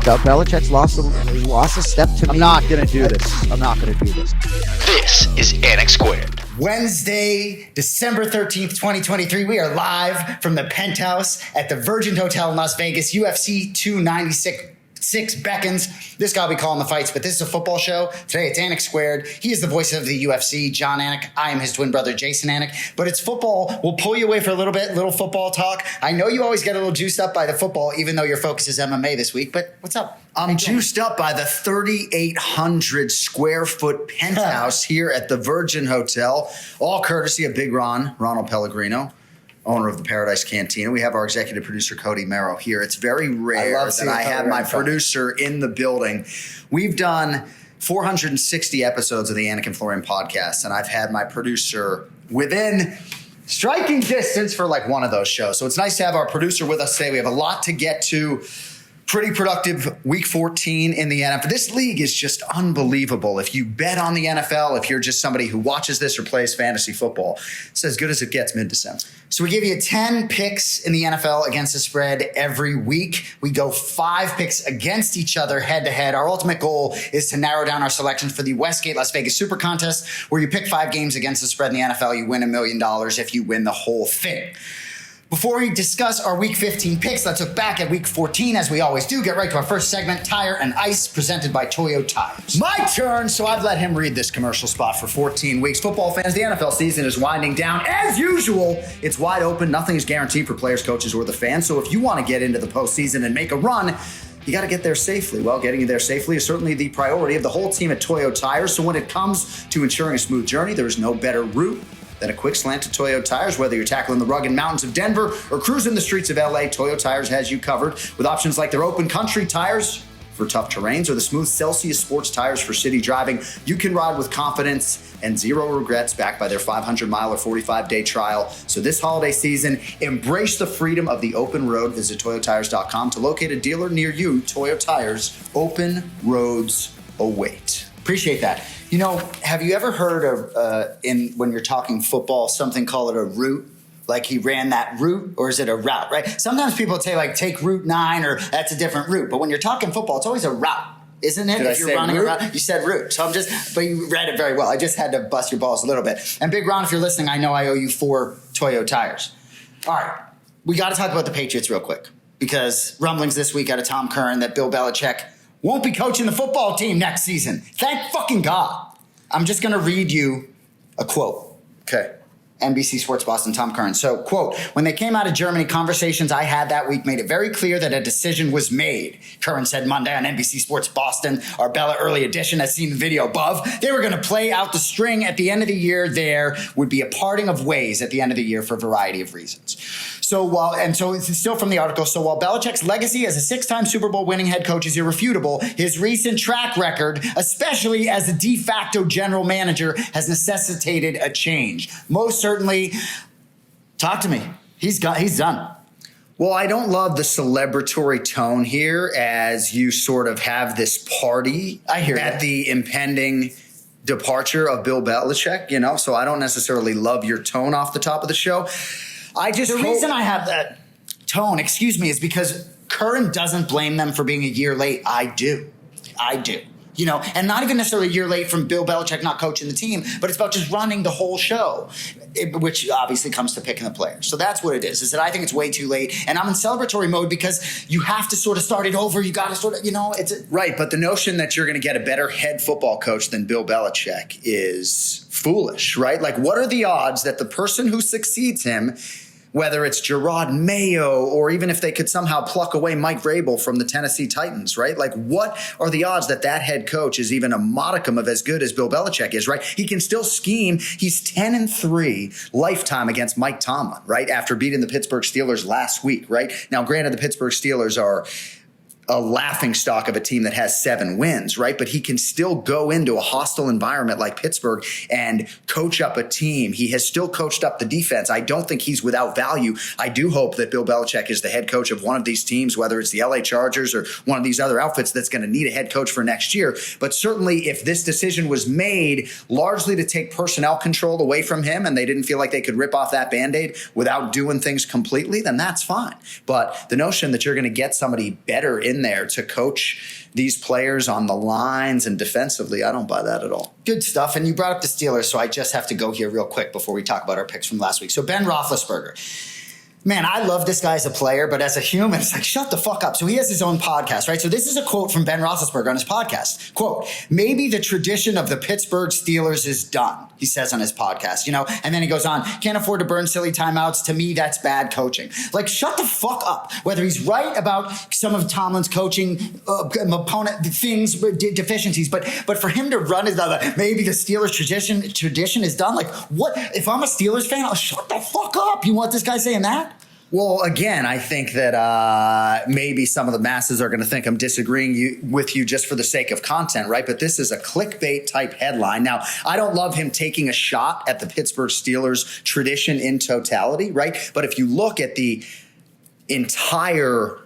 Belichick's lost a step to me. I'm not going to do this. This is Anik Squared. Wednesday, December 13th, 2023. We are live from the Penthouse at the Virgin Hotel in Las Vegas. UFC 296 beckons. This guy will be calling the fights, but this is a football show. Today it's Anik Squared. He is the voice of the UFC, Jon Anik. I am his twin brother, Jason Anik. But it's football. We'll pull you away for a little bit, little football talk. I know you always get a little juiced up by the football, even though your focus is MMA this week. But what's up? I'm juiced up by the 3,800 square foot penthouse here at the Virgin Hotel, all courtesy of Big Ronald Pellegrino, owner of the Paradise Cantina. We have our executive producer, Cody Merrow, here. It's very rare that I have my producer in the building. We've done 460 episodes of the Anik and Florian podcast, and I've had my producer within striking distance for like one of those shows. So it's nice to have our producer with us today. We have a lot to get to. Pretty productive week 14 in the NFL. This league is just unbelievable. If you bet on the NFL, if you're just somebody who watches this or plays fantasy football, it's as good as it gets mid-December. So we give you 10 picks in the NFL against the spread every week. We go 5 picks against each other head-to-head. Our ultimate goal is to narrow down our selections for the Westgate Las Vegas Super Contest, where you pick 5 games against the spread in the NFL. You win $1 million if you win the whole thing. Before we discuss our Week 15 picks, let's look back at Week 14, as we always do. Get right to our first segment, Tire and Ice, presented by Toyo Tires. My turn, so I've let him read this commercial spot for 14 weeks. Football fans, the NFL season is winding down. As usual, it's wide open. Nothing is guaranteed for players, coaches, or the fans. So if you want to get into the postseason and make a run, you got to get there safely. Well, getting you there safely is certainly the priority of the whole team at Toyo Tires. So when it comes to ensuring a smooth journey, there is no better route than a quick slant to Toyo Tires. Whether you're tackling the rugged mountains of Denver or cruising the streets of LA, Toyo Tires has you covered with options like their open country tires for tough terrains or the smooth Celsius sports tires for city driving. You can ride with confidence and zero regrets, backed by their 500-mile or 45-day trial. So this holiday season, embrace the freedom of the open road. Visit toyotires.com to locate a dealer near you. Toyo Tires, open roads await. Appreciate that. You know, have you ever heard of, when you're talking football, something called a route? Like he ran that route, or is it a route, right? Sometimes people say like take Route 9 or that's a different route. But when you're talking football, it's always a route, isn't it? If you're running around, you said route. So but you read it very well. I just had to bust your balls a little bit. And Big Ron, if you're listening, I know I owe you 4 Toyo Tires. All right. We got to talk about the Patriots real quick, because rumblings this week out of Tom Curran that Bill Belichick won't be coaching the football team next season. Thank fucking God. I'm just going to read you a quote. Okay. NBC Sports Boston, Tom Curran. So, quote, when they came out of Germany, conversations I had that week made it very clear that a decision was made. Curran said Monday on NBC Sports Boston, our Bella Early Edition has seen the video above. They were going to play out the string at the end of the year. There would be a parting of ways at the end of the year for a variety of reasons. So it's still from the article. So while Belichick's legacy as a 6-time Super Bowl winning head coach is irrefutable, his recent track record, especially as a de facto general manager, has necessitated a change. Most certainly, talk to me. He's done. Well, I don't love the celebratory tone here as you sort of have this party at the impending departure of Bill Belichick, so I don't necessarily love your tone off the top of the show. The reason I have that tone, is because Curran doesn't blame them for being a year late. I do. And not even necessarily a year late from Bill Belichick not coaching the team, but it's about just running the whole show, which obviously comes to picking the players. So that's what it is that I think it's way too late. And I'm in celebratory mode because you have to sort of start it over. You got to sort of, Right, but the notion that you're going to get a better head football coach than Bill Belichick is foolish, right? Like, what are the odds that the person who succeeds him, whether it's Gerard Mayo or even if they could somehow pluck away Mike Vrabel from the Tennessee Titans, right? Like, what are the odds that that head coach is even a modicum of as good as Bill Belichick is, right? He can still scheme. He's 10-3 lifetime against Mike Tomlin, right? After beating the Pittsburgh Steelers last week, right? Now, granted, the Pittsburgh Steelers are a laughingstock of a team that has 7 wins, right? But he can still go into a hostile environment like Pittsburgh and coach up a team. He has still coached up the defense. I don't think he's without value. I do hope that Bill Belichick is the head coach of one of these teams, whether it's the LA Chargers or one of these other outfits that's going to need a head coach for next year. But certainly if this decision was made largely to take personnel control away from him and they didn't feel like they could rip off that Band-Aid without doing things completely, then that's fine. But the notion that you're going to get somebody better in in there to coach these players on the lines and defensively. I don't buy that at all. Good stuff. And you brought up the Steelers, so I just have to go here real quick before we talk about our picks from last week. So Ben Roethlisberger. Man, I love this guy as a player, but as a human, it's like, shut the fuck up. So he has his own podcast, right? So this is a quote from Ben Roethlisberger on his podcast. Quote, maybe the tradition of the Pittsburgh Steelers is done, he says on his podcast, and then he goes on, can't afford to burn silly timeouts. To me, that's bad coaching. Like, shut the fuck up. Whether he's right about some of Tomlin's coaching opponent things, deficiencies, but for him to run it, maybe the Steelers tradition is done. Like, what? If I'm a Steelers fan, I'll shut the fuck up. You want this guy saying that? Well, again, I think that maybe some of the masses are going to think I'm disagreeing with you just for the sake of content, right? But this is a clickbait type headline. Now, I don't love him taking a shot at the Pittsburgh Steelers tradition in totality, right? But if you look at the entire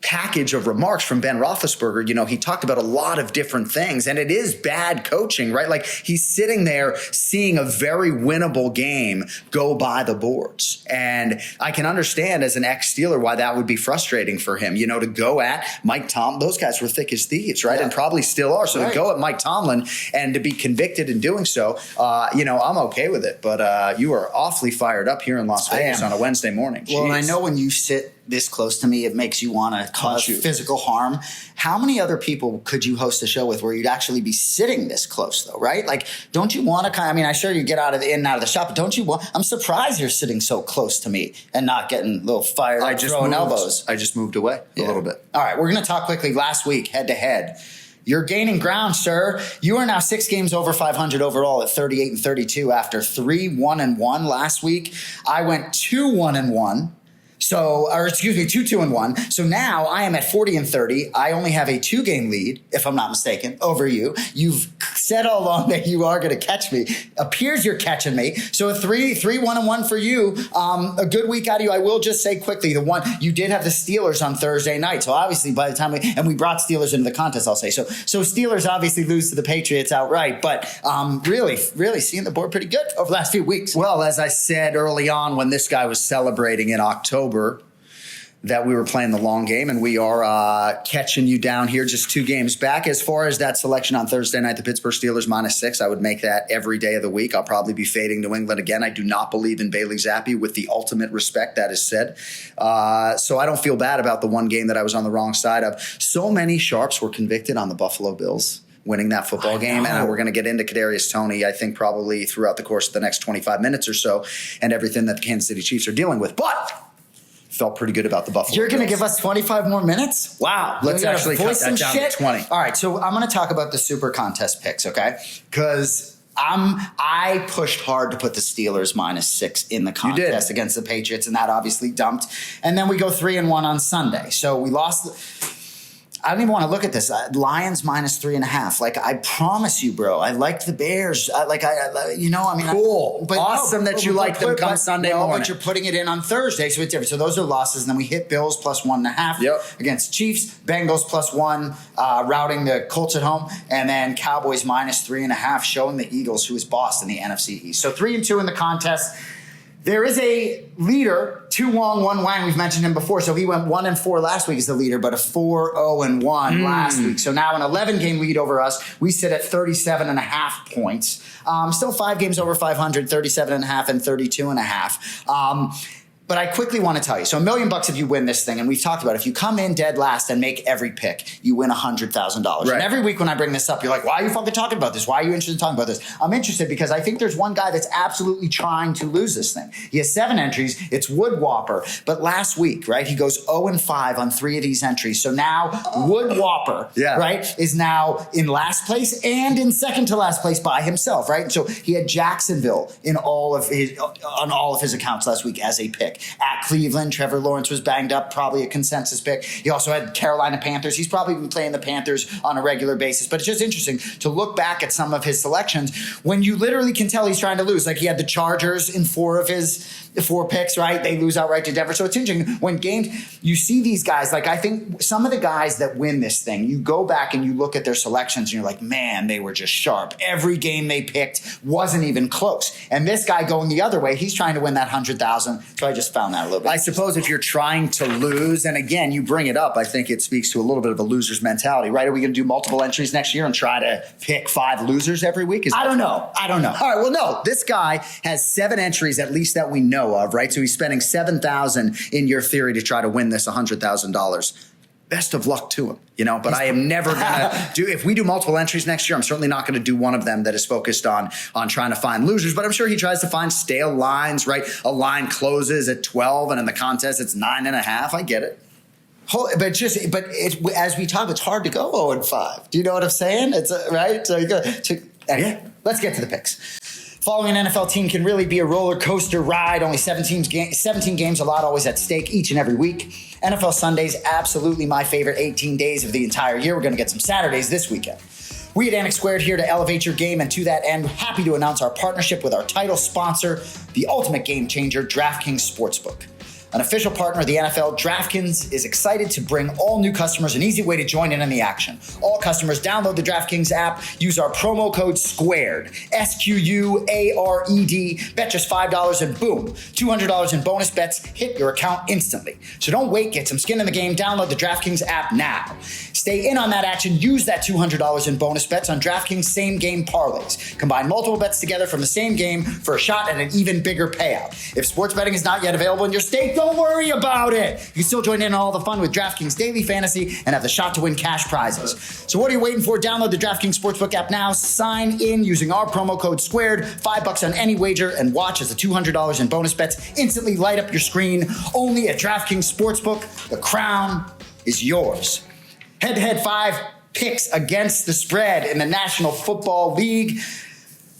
package of remarks from Ben Roethlisberger, he talked about a lot of different things, and it is bad coaching, right? Like, he's sitting there seeing a very winnable game go by the boards. And I can understand as an ex-Steeler why that would be frustrating for him, to go at Mike Tomlin. Those guys were thick as thieves, right? Yeah. And probably still are. So to go at Mike Tomlin and to be convicted in doing so, I'm okay with it. But you are awfully fired up here in Las Vegas on a Wednesday morning. Well, and I know when you sit this close to me, it makes you want to cause physical harm. How many other people could you host a show with where you'd actually be sitting this close, though, right? Like, don't you want to I'm sure you get in and out of the shop, but don't you want? I'm surprised you're sitting so close to me and not getting a little fired up, throwing elbows. I just moved away a little bit. All right, we're going to talk quickly. Last week, head-to-head. You're gaining ground, sir. You are now 6 games over 500 overall at 38-32 after 3-1-1 last week. I went 2-1-1. 2-2-1. So now I am at 40-30. I only have a 2-game lead, if I'm not mistaken, over you. You've said all along that you are going to catch me. Appears you're catching me. So a 3-1-1 for you. A good week out of you. I will just say quickly, you did have the Steelers on Thursday night. So obviously by the time we brought Steelers into the contest, I'll say. So Steelers obviously lose to the Patriots outright, but really seeing the board pretty good over the last few weeks. Well, as I said early on when this guy was celebrating in October, that we were playing the long game, and we are catching you down here just 2 games back. As far as that selection on Thursday night, the Pittsburgh Steelers -6, I would make that every day of the week. I'll probably be fading New England again. I do not believe in Bailey Zappi, with the ultimate respect that is said. So I don't feel bad about the one game that I was on the wrong side of. So many sharps were convicted on the Buffalo Bills winning that football game. And we're going to get into Kadarius Toney, I think, probably throughout the course of the next 25 minutes or so, and everything that the Kansas City Chiefs are dealing with. But felt pretty good about the Buffalo You're going to Bills. give us 25 more minutes? Wow. Let's actually cut that down to 20. All right, so I'm going to talk about the Super Contest picks, okay? Because I pushed hard to put the Steelers -6 in the contest against the Patriots, and that obviously dumped. And then we go 3-1 on Sunday. So we lost. I don't even want to look at this. Lions -3.5. Like, I promise you, bro, I liked the Bears. Cool. Awesome that you like them come Sunday morning. But you're putting it in on Thursday, so it's different. So those are losses. And then we hit Bills +1.5 against Chiefs, Bengals +1, routing the Colts at home, and then Cowboys -3.5, showing the Eagles, who is boss in the NFC East. So 3-2 in the contest. There is a leader, 2 Wong, 1 Wang. We've mentioned him before. So he went 1-4 last week as the leader, but a 4-0-1 last week. So now an 11-game lead over us. We sit at 37.5 points. Still 5 games over 500, 37.5 and 32.5. But I quickly want to tell you, so $1 million if you win this thing, and we've talked about it, if you come in dead last and make every pick, you win $100,000. Right. And every week when I bring this up, you're like, why are you fucking talking about this? Why are you interested in talking about this? I'm interested because I think there's one guy that's absolutely trying to lose this thing. He has 7 entries. It's Wood Whopper. But last week, right, he goes 0-5 on 3 of these entries. So now Wood Whopper, right, is now in last place and in second to last place by himself, right? So he had Jacksonville on all of his accounts last week as a pick. At Cleveland, Trevor Lawrence was banged up, probably a consensus pick. He also had Carolina Panthers. He's probably been playing the Panthers on a regular basis. But it's just interesting to look back at some of his selections when you literally can tell he's trying to lose. Like, he had the Chargers in 4 of his 4 picks, right? They lose outright to Denver. So it's interesting when games, you see these guys, like, I think some of the guys that win this thing, you go back and you look at their selections and you're like, man, they were just sharp. Every game they picked wasn't even close. And this guy going the other way, he's trying to win that $100,000. So I just just found that a little bit. I suppose if you're trying to lose, and again, you bring it up, I think it speaks to a little bit of a loser's mentality, right? Are we going to do multiple entries next year and try to pick 5 losers every week? I don't know. All right, well, no. This guy has 7 entries, at least that we know of, right? So he's spending $7,000 in your theory to try to win this $100,000. Best of luck to him, but I am never going to do, if we do multiple entries next year, I'm certainly not going to do one of them that is focused on trying to find losers, but I'm sure he tries to find stale lines, right? A line closes at 12 and in the contest it's 9.5. I get it. As we talk, it's hard to go 0-5. Do you know what I'm saying? It's right. So anyway, let's get to the picks. Following an NFL team can really be a roller coaster ride. Only 17 games, a lot always at stake each and every week. NFL Sundays, absolutely my favorite 18 days of the entire year. We're going to get some Saturdays this weekend. We at Anik Squared here to elevate your game, and to that end, happy to announce our partnership with our title sponsor, the ultimate game changer, DraftKings Sportsbook. An official partner of the NFL, DraftKings is excited to bring all new customers an easy way to join in on the action. All customers download the DraftKings app, use our promo code SQUARED, SQUARED, bet just $5 and boom, $200 in bonus bets hit your account instantly. So don't wait, get some skin in the game, download the DraftKings app now. Stay in on that action, use that $200 in bonus bets on DraftKings same game parlays. Combine multiple bets together from the same game for a shot at an even bigger payout. If sports betting is not yet available in your state, don't worry about it. You can still join in on all the fun with DraftKings Daily Fantasy and have the shot to win cash prizes. So what are you waiting for? Download the DraftKings Sportsbook app now. Sign in using our promo code SQUARED. $5 on any wager and watch as the $200 in bonus bets instantly light up your screen. Only at DraftKings Sportsbook. The crown is yours. Head-to-head 5 picks against the spread in the National Football League.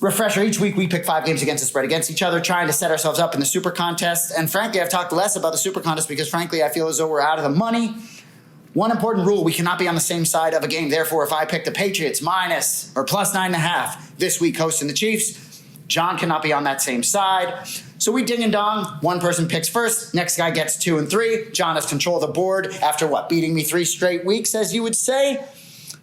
Refresher, each week we pick 5 games against the spread against each other, trying to set ourselves up in the Super Contest. And frankly, I've talked less about the Super Contest because frankly, I feel as though we're out of the money. One important rule, we cannot be on the same side of a game. Therefore, if I pick the Patriots minus or plus 9.5 this week hosting the Chiefs, John cannot be on that same side. So we ding and dong. One person picks first. Next guy gets 2 and 3. John has control of the board after beating me 3 straight weeks, as you would say.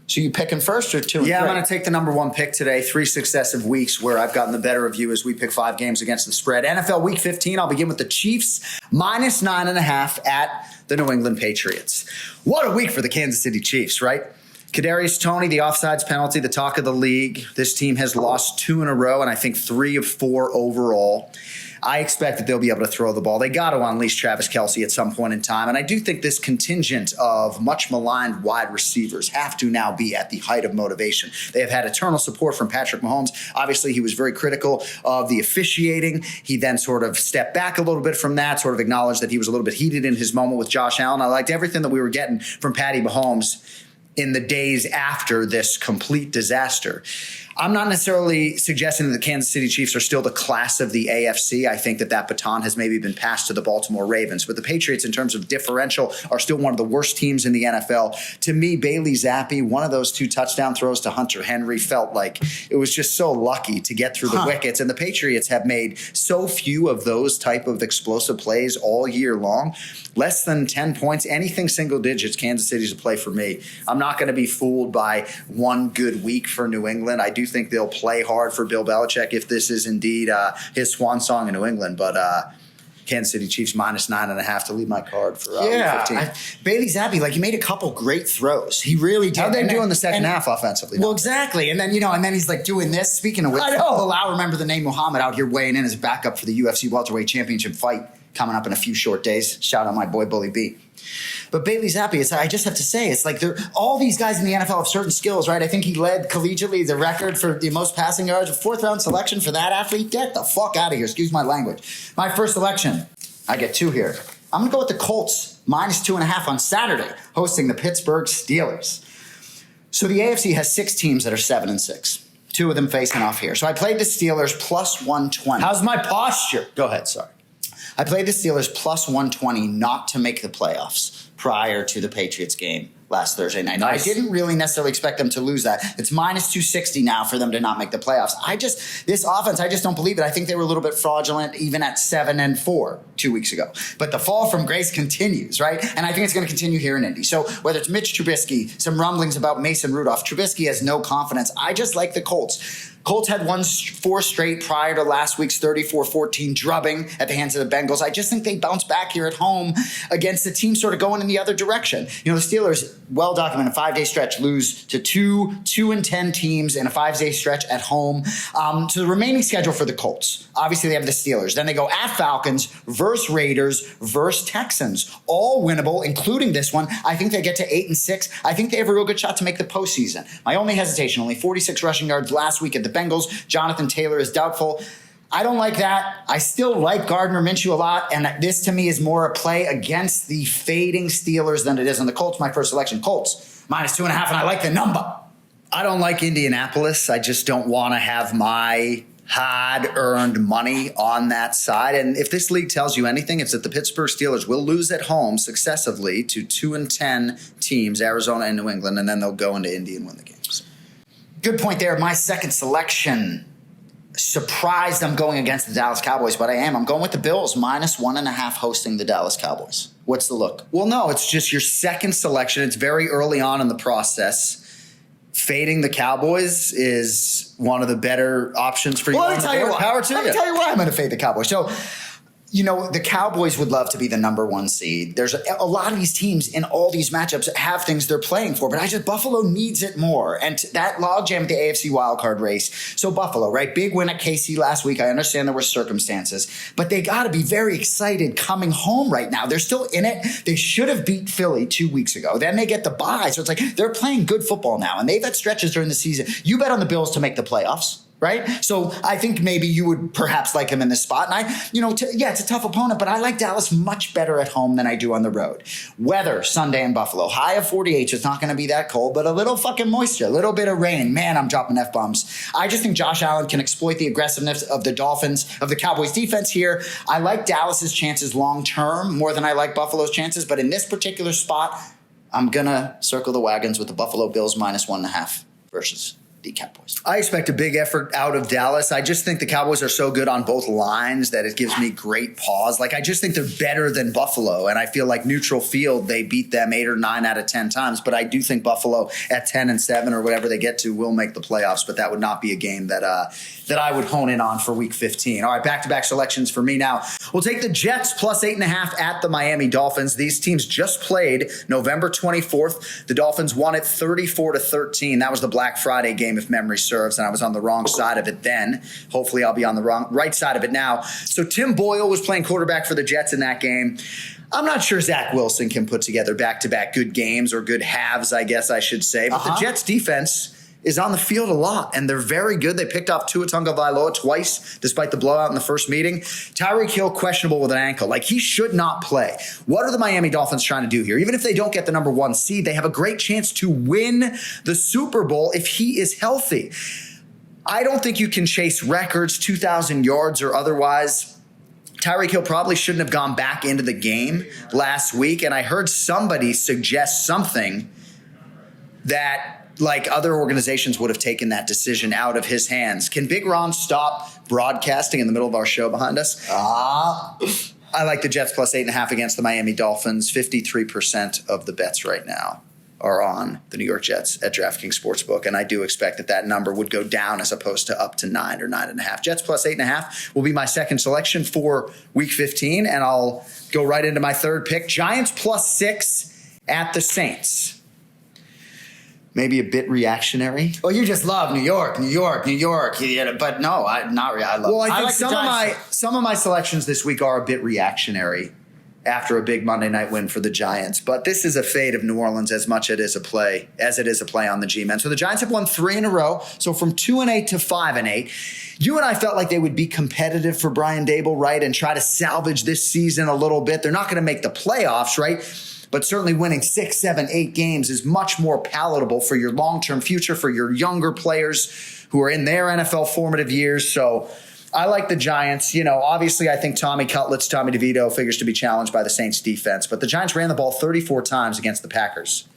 So you picking first or 2 and 3? Yeah, I'm going to take the number 1 pick today. 3 successive weeks where I've gotten the better of you as we pick 5 games against the spread. NFL Week 15, I'll begin with the Chiefs minus 9.5 at the New England Patriots. What a week for the Kansas City Chiefs, right? Kadarius Toney, the offsides penalty, the talk of the league. This team has lost 2 in a row, and I think 3 of 4 overall. I expect that they'll be able to throw the ball. They got to unleash Travis Kelce at some point in time. And I do think this contingent of much maligned wide receivers have to now be at the height of motivation. They have had eternal support from Patrick Mahomes. Obviously, he was very critical of the officiating. He then sort of stepped back a little bit from that, sort of acknowledged that he was a little bit heated in his moment with Josh Allen. I liked everything that we were getting from Patty Mahomes in the days after this complete disaster. I'm not necessarily suggesting that the Kansas City Chiefs are still the class of the AFC. I think that baton has maybe been passed to the Baltimore Ravens. But the Patriots, in terms of differential, are still one of the worst teams in the NFL. To me, Bailey Zappi, one of those 2 touchdown throws to Hunter Henry, felt like it was just so lucky to get through the wickets. And the Patriots have made so few of those type of explosive plays all year long. Less than 10 points, anything single digits, Kansas City's a play for me. I'm not going to be fooled by one good week for New England. I do think they'll play hard for Bill Belichick if this is indeed his swan song in New England. But Kansas City Chiefs minus 9.5 to lead my card for Week 15. Bailey Zappi, he made a couple great throws. He really did. How'd they do in the second half offensively? Well, exactly. And then, he's doing this. Speaking of which, I'll remember the name Muhammad out here weighing in as a backup for the UFC welterweight championship fight coming up in a few short days. Shout out my boy, Bully B. But Bailey Zappi, I just have to say, it's all these guys in the NFL have certain skills, right? I think he led collegiately the record for the most passing yards. A 4th-round selection for that athlete? Get the fuck out of here. Excuse my language. My first selection, I get 2 here. I'm going to go with the Colts, minus 2.5 on Saturday, hosting the Pittsburgh Steelers. So the AFC has 6 teams that are 7 and 6. 2 of them facing off here. So I played the Steelers plus 120. How's my posture? Go ahead, sorry. I played the Steelers plus 120 not to make the playoffs. prior to the Patriots game last Thursday night. Nice. I didn't really necessarily expect them to lose that. It's minus 260 now for them to not make the playoffs. This offense, I just don't believe it. I think they were a little bit fraudulent even at 7-4 2 weeks ago. But the fall from grace continues, right? And I think it's going to continue here in Indy. So whether it's Mitch Trubisky, some rumblings about Mason Rudolph, Trubisky has no confidence. I just like the Colts. Colts had won 4 straight prior to last week's 34-14 drubbing at the hands of the Bengals. I just think they bounce back here at home against the team sort of going in the other direction. The Steelers, well documented, 5-day stretch, lose to 2-10 teams in a 5-day stretch at home. So the remaining schedule for the Colts, obviously they have the Steelers. Then they go at Falcons, versus Raiders, versus Texans. All winnable, including this one. I think they get to 8-6. I think they have a real good shot to make the postseason. My only hesitation, only 46 rushing yards last week at the Bengals. Jonathan Taylor is doubtful. I don't like that. I still like Gardner Minshew a lot, and this to me is more a play against the fading Steelers than it is on the Colts. My first selection, Colts, minus 2.5, and I like the number. I don't like Indianapolis. I just don't want to have my hard-earned money on that side. And if this league tells you anything, it's that the Pittsburgh Steelers will lose at home successively to 2-10 teams, Arizona and New England, and then they'll go into Indy and win the games. Good point there. My second selection, surprised I'm going against the Dallas Cowboys, but I am. I'm going with the Bills, minus 1.5 hosting the Dallas Cowboys. What's the look? Well, no, it's just your second selection. It's very early on in the process. Fading the Cowboys is one of the better options for you. Well, let me tell you why. Power to you. Let me tell you why I'm going to fade the Cowboys. So, the Cowboys would love to be the number 1 seed. There's a lot of these teams in all these matchups have things they're playing for, but Buffalo needs it more. And that logjam at the AFC wildcard race. So Buffalo, right? Big win at KC last week. I understand there were circumstances, but they got to be very excited coming home right now. They're still in it. They should have beat Philly 2 weeks ago. Then they get the bye. So it's like they're playing good football now, and they've had stretches during the season. You bet on the Bills to make the playoffs. Right? So I think maybe you would perhaps like him in this spot. And it's a tough opponent, but I like Dallas much better at home than I do on the road. Weather Sunday in Buffalo, high of 48. So it's not going to be that cold, but a little fucking moisture, a little bit of rain. Man, I'm dropping F-bombs. I just think Josh Allen can exploit the aggressiveness of the Dolphins, of the Cowboys defense here. I like Dallas's chances long-term more than I like Buffalo's chances. But in this particular spot, I'm going to circle the wagons with the Buffalo Bills minus 1.5 versus the Cowboys. I expect a big effort out of Dallas. I just think the Cowboys are so good on both lines that it gives me great pause. I just think they're better than Buffalo, and I feel like neutral field, they beat them 8 or 9 out of 10 times, but I do think Buffalo at 10-7 or whatever they get to will make the playoffs, but that would not be a game that I would hone in on for Week 15. All right, back-to-back selections for me now. We'll take the Jets plus 8.5 at the Miami Dolphins. These teams just played November 24th. The Dolphins won it 34-13. That was the Black Friday game, if memory serves, and I was on the wrong side of it then. Hopefully I'll be on the right side of it now. So Tim Boyle was playing quarterback for the Jets in that game. I'm not sure Zach Wilson can put together back-to-back good games or good halves, I guess I should say. But the Jets defense is on the field a lot, and they're very good. They picked off Tua Tagovailoa twice, despite the blowout in the first meeting. Tyreek Hill questionable with an ankle. He should not play. What are the Miami Dolphins trying to do here? Even if they don't get the number 1 seed, they have a great chance to win the Super Bowl if he is healthy. I don't think you can chase records, 2,000 yards or otherwise. Tyreek Hill probably shouldn't have gone back into the game last week, and I heard somebody suggest something that other organizations would have taken that decision out of his hands. Can Big Ron stop broadcasting in the middle of our show behind us? I like the Jets plus 8.5 against the Miami Dolphins. 53% of the bets right now are on the New York Jets at DraftKings Sportsbook, and I do expect that number would go down as opposed to up to 9 or 9.5. Jets plus 8.5 will be my second selection for Week 15, and I'll go right into my third pick. Giants plus 6 at the Saints. Maybe a bit reactionary. Well, you just love New York. But no, not really. I love. Well, I think like some of my selections this week are a bit reactionary after a big Monday night win for the Giants. But this is a fade of New Orleans as much as it is a play on the G-men. So the Giants have won 3 in a row. So from 2-8 to 5-8. You and I felt like they would be competitive for Brian Daboll, right, and try to salvage this season a little bit. They're not going to make the playoffs, right? But certainly winning 6, 7, 8 games is much more palatable for your long-term future, for your younger players who are in their NFL formative years. So I like the Giants. Obviously I think Tommy DeVito figures to be challenged by the Saints defense, but the Giants ran the ball 34 times against the Packers,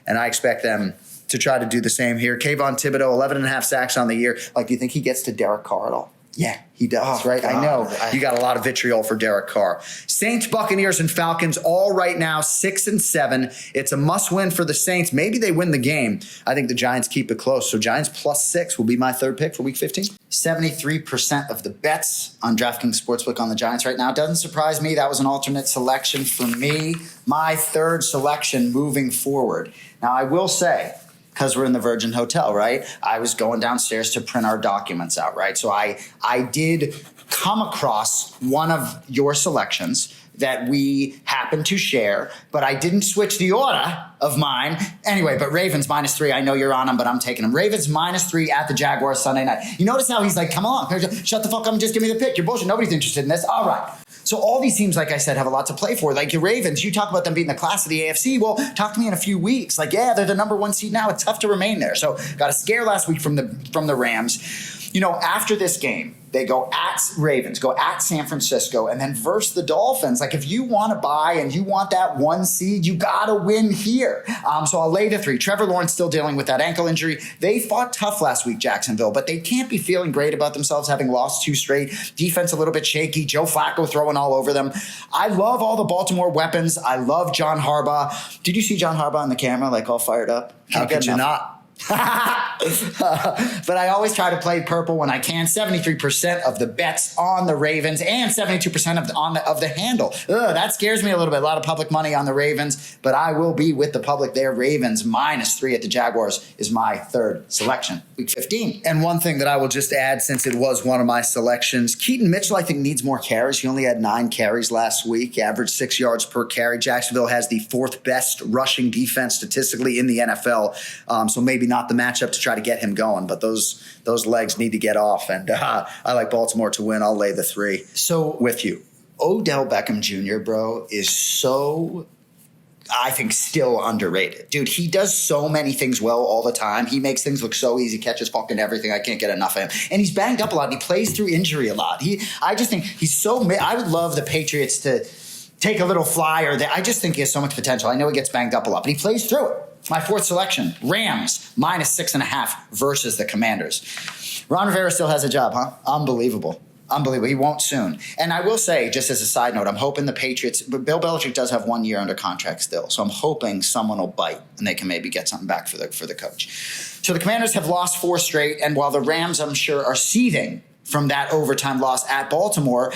and I expect them to try to do the same here. Kayvon Thibodeau, 11.5 sacks on the year. Do you think he gets to Derek Carr at all? Yeah, he does, right? God. I know you got a lot of vitriol for Derek Carr. Saints, Buccaneers, and Falcons all right now 6-7. It's a must-win for the Saints. Maybe they win the game. I think the Giants keep it close. So Giants +6 will be my third pick for Week 15. 73% of the bets on DraftKings Sportsbook on the Giants right now. Doesn't surprise me. That was an alternate selection for me. My third selection moving forward. Now, I will say, because we're in the Virgin Hotel, right? I was going downstairs to print our documents out, right? So I did come across one of your selections that we happened to share, but I didn't switch the order of mine. Anyway, but Ravens -3. I know you're on them, but I'm taking them. Ravens -3 at the Jaguars Sunday night. You notice how he's like, come on, shut the fuck up and just give me the pick. You're bullshit. Nobody's interested in this. All right. So all these teams, like I said, have a lot to play for. Like your Ravens, you talk about them being the class of the AFC. Well, talk to me in a few weeks. Yeah, they're the number 1 seed now. It's tough to remain there. So got a scare last week from the Rams. After this game, they go at Ravens, go at San Francisco, and then verse the Dolphins. If you want to buy and you want that 1 seed, you got to win here. So I'll lay the 3. Trevor Lawrence still dealing with that ankle injury. They fought tough last week, Jacksonville, but they can't be feeling great about themselves having lost 2 straight. Defense a little bit shaky. Joe Flacco throwing all over them. I love all the Baltimore weapons. I love John Harbaugh. Did you see John Harbaugh on the camera, all fired up? How could you not? But I always try to play purple when I can. 73% of the bets on the Ravens and 72% of the handle. That scares me a little bit. A lot of public money on the Ravens, but I will be with the public there. Ravens -3 at the Jaguars is my third selection. Week 15. And one thing that I will just add, since it was one of my selections, Keaton Mitchell, I think, needs more carries. He only had 9 carries last week, averaged 6 yards per carry. Jacksonville has the 4th best rushing defense statistically in the NFL. So maybe not the matchup to try to get him going, but those legs need to get off. And I like Baltimore to win. I'll lay the 3 with you. Odell Beckham Jr., bro, is so, I think, still underrated. Dude, he does so many things well all the time. He makes things look so easy, catches fucking everything. I can't get enough of him. And he's banged up a lot. And he plays through injury a lot. I just think he's so, I would love the Patriots to take a little flyer. I just think he has so much potential. I know he gets banged up a lot, but he plays through it. My fourth selection, Rams, -6.5 versus the Commanders. Ron Rivera still has a job, huh? Unbelievable. He won't soon. And I will say, just as a side note, I'm hoping the Patriots, but Bill Belichick does have 1 year under contract still. So I'm hoping someone will bite and they can maybe get something back for the coach. So the Commanders have lost 4 straight. And while the Rams, I'm sure, are seething from that overtime loss at Baltimore,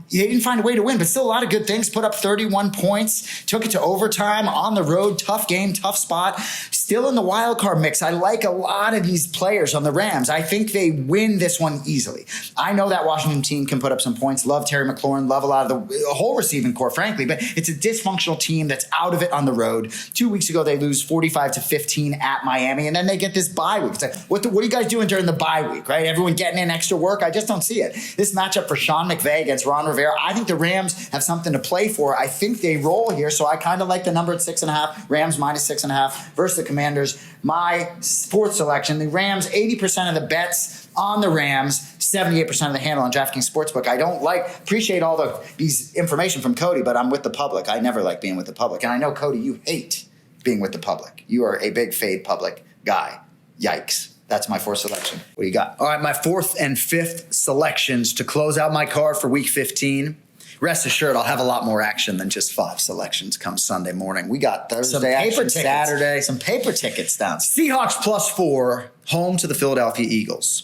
they didn't find a way to win, but still a lot of good things. Put up 31 points, took it to overtime on the road. Tough game, tough spot. Still in the wild card mix. I like a lot of these players on the Rams. I think they win this one easily. I know that Washington team can put up some points. Love Terry McLaurin. Love a lot of the whole receiving core, frankly, but it's a dysfunctional team that's out of it on the road. 2 weeks ago, they lose 45-15 at Miami, and then they get this bye week. It's like, what are you guys doing during the bye week, right? Everyone getting in extra work? I just don't see it. This matchup for Sean McVay against Ron Rivera, I think the Rams have something to play for. I think they roll here, so I kind of like the number at 6.5. Rams -6.5 versus the Commanders. My fourth selection, the Rams, 80% of the bets on the Rams, 78% of the handle on DraftKings Sportsbook. I don't appreciate all these information from Cody, but I'm with the public. I never like being with the public. And I know, Cody, you hate being with the public. You are a big fade public guy. Yikes. That's my fourth selection. What do you got? All right, my fourth and fifth selections to close out my card for Week 15. Rest assured, I'll have a lot more action than just 5 selections come Sunday morning. We got Thursday action, Saturday. Some paper tickets down. Seahawks +4, home to the Philadelphia Eagles.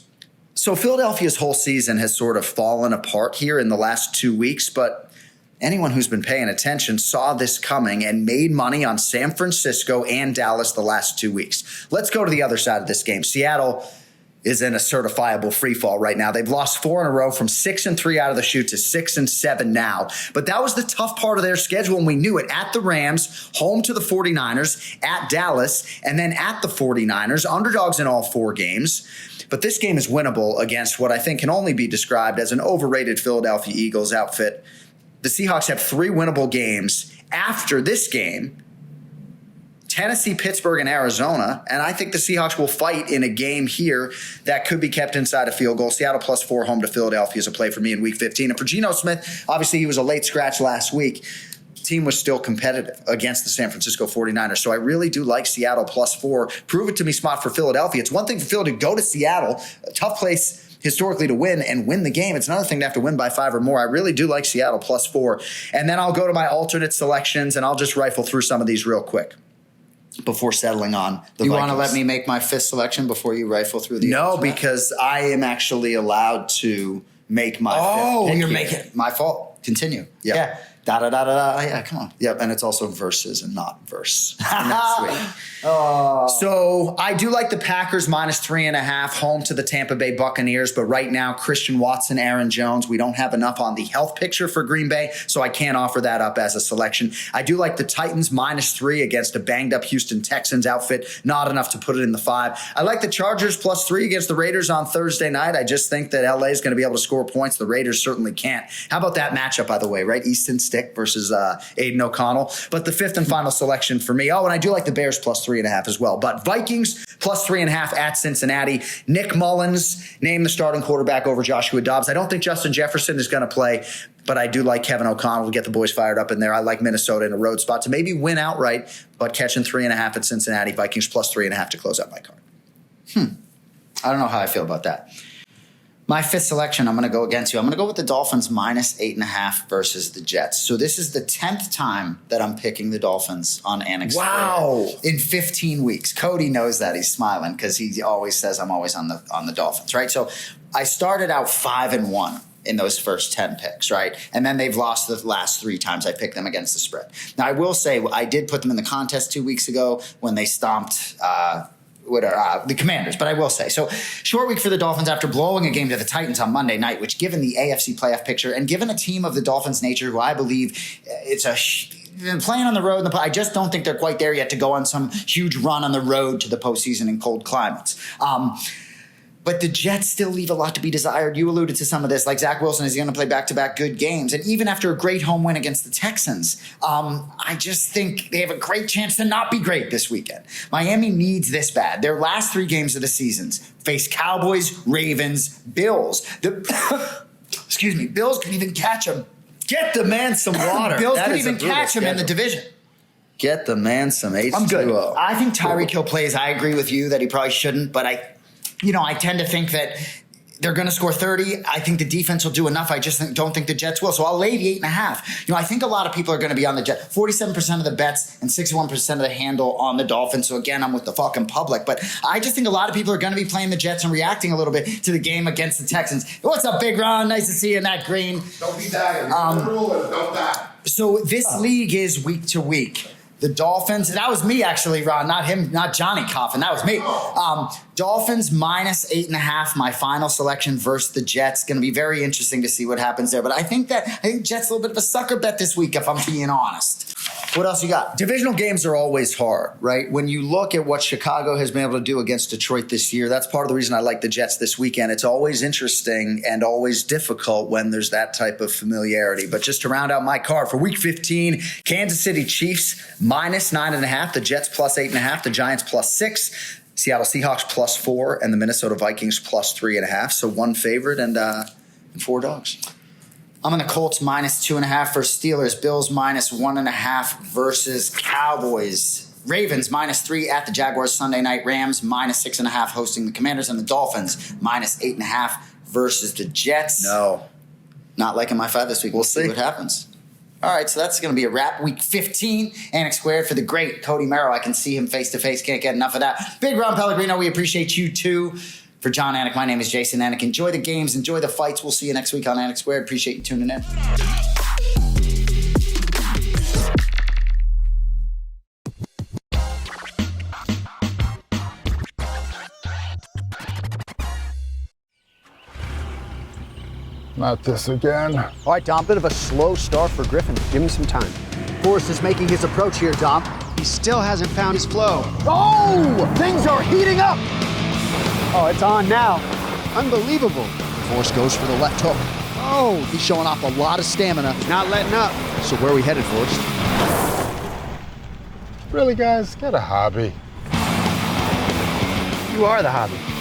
So Philadelphia's whole season has sort of fallen apart here in the last 2 weeks, but anyone who's been paying attention saw this coming and made money on San Francisco and Dallas the last 2 weeks. Let's go to the other side of this game. Seattle is in a certifiable free fall right now. They've lost 4 in a row from 6-3 out of the chute to 6-7 now. But that was the tough part of their schedule, and we knew it. At the Rams, home to the 49ers, at Dallas, and then at the 49ers, underdogs in all 4 games. But this game is winnable against what I think can only be described as an overrated Philadelphia Eagles outfit. The Seahawks have 3 winnable games after this game. Tennessee, Pittsburgh, and Arizona. And I think the Seahawks will fight in a game here that could be kept inside a field goal. Seattle +4 home to Philadelphia is a play for me in week 15. And for Geno Smith, obviously he was a late scratch last week. The team was still competitive against the San Francisco 49ers. So I really do like Seattle +4. Prove it to me spot for Philadelphia. It's one thing for Philly to go to Seattle, a tough place historically to win and win the game. It's another thing to have to win by 5 or more. I really do like Seattle +4. And then I'll go to my alternate selections and I'll just rifle through some of these real quick before settling on the Vikings. You want to let me make my 5th selection before you rifle through the No, alternate? because I am actually allowed to make my 5th pick you're here. making my fault. Continue. Yep. Yeah. Da-da-da-da-da. Yeah, come on. Yep, and it's also verses and not verse. And that's sweet. So I do like the Packers -3.5 home to the Tampa Bay Buccaneers, but right now Christian Watson, Aaron Jones, we don't have enough on the health picture for Green Bay, so I can't offer that up as a selection. I do like the Titans -3 against a banged up Houston Texans outfit, not enough to put it in the 5. I like the Chargers +3 against the Raiders on Thursday night. I just think that LA is going to be able to score points. The Raiders certainly can't. How about that matchup, by the way, right? Easton Stick versus Aiden O'Connell. But the 5th and final selection for me. Oh, and I do like the Bears +3.5 as well. But Vikings +3.5 at Cincinnati. Nick Mullins named the starting quarterback over Joshua Dobbs. I don't think Justin Jefferson is going to play, but I do like Kevin O'Connell to get the boys fired up in there. I like Minnesota in a road spot to maybe win outright, but catching 3.5 at Cincinnati. Vikings +3.5 to close out my card. I don't know how I feel about that. My 5th selection, I'm going to go against you. I'm going to go with the Dolphins -8.5 versus the Jets. So this is the 10th time that I'm picking the Dolphins on Anik Squared. Wow. In 15 weeks. Cody knows that. He's smiling because he always says I'm always on the Dolphins, right? So I started out 5-1 in those first 10 picks, right? And then they've lost the last 3 times I picked them against the spread. Now, I will say I did put them in the contest 2 weeks ago when they stomped the Commanders, but I will say. So, short week for the Dolphins after blowing a game to the Titans on Monday night, which given the AFC playoff picture and given a team of the Dolphins' nature, who I believe it's playing on the road, I just don't think they're quite there yet to go on some huge run on the road to the postseason in cold climates. But the Jets still leave a lot to be desired. You alluded to some of this. Like Zach Wilson is going to play back-to-back good games. And even after a great home win against the Texans, I just think they have a great chance to not be great this weekend. Miami needs this bad. Their last 3 games of the seasons face Cowboys, Ravens, Bills. Excuse me. Bills could even catch them. Get the man some water. Bills That could is a even brutal catch them in the schedule. division. Get the man some H2O. I'm good. I think Tyreek Hill plays. I agree with you that he probably shouldn't, but I tend to think that they're going to score 30. I think the defense will do enough. I just don't think the Jets will. So I'll lay the 8.5. I think a lot of people are going to be on the Jets. 47% of the bets and 61% of the handle on the Dolphins. So again, I'm with the fucking public. But I just think a lot of people are going to be playing the Jets and reacting a little bit to the game against the Texans. What's up, Big Ron? Nice to see you in that green. Don't be dying. Don't die. So this league is week to week. The Dolphins, that was me actually, Ron, not him, not Johnny coughing. That was me. Dolphins -8.5, my final selection versus the Jets. Going to be very interesting to see what happens there. But I think Jets a little bit of a sucker bet this week, if I'm being honest. What else you got? Divisional games are always hard, right? When you look at what Chicago has been able to do against Detroit this year, that's part of the reason I like the Jets this weekend. It's always interesting and always difficult when there's that type of familiarity. But just to round out my card, for week 15, Kansas City Chiefs -9.5, the Jets +8.5, the Giants +6, Seattle Seahawks +4, and the Minnesota Vikings +3.5. So 1 favorite and 4 dogs. I'm in the Colts -2.5 versus Steelers. Bills -1.5 versus Cowboys. Ravens -3 at the Jaguars Sunday night. Rams -6.5 hosting the Commanders. And the Dolphins -8.5 versus the Jets. No. Not liking my 5 this week. We'll see what happens. All right, so that's going to be a wrap. Week 15, Anik Squared for the great Cody Merrow. I can see him face-to-face. Can't get enough of that. Big Ron Pellegrino, we appreciate you too. For Jon Anik, my name is Jason Anik. Enjoy the games. Enjoy the fights. We'll see you next week on Anik Squared. Appreciate you tuning in. Not this again. All right, Dom, bit of a slow start for Griffin. Give him some time. Forrest is making his approach here, Dom. He still hasn't found his flow. Oh, things are heating up. Oh, it's on now. Unbelievable. Forrest goes for the left hook. Oh, He's showing off a lot of stamina. not letting up. So where are we headed, Forrest? Really, guys, get a hobby. You are the hobby.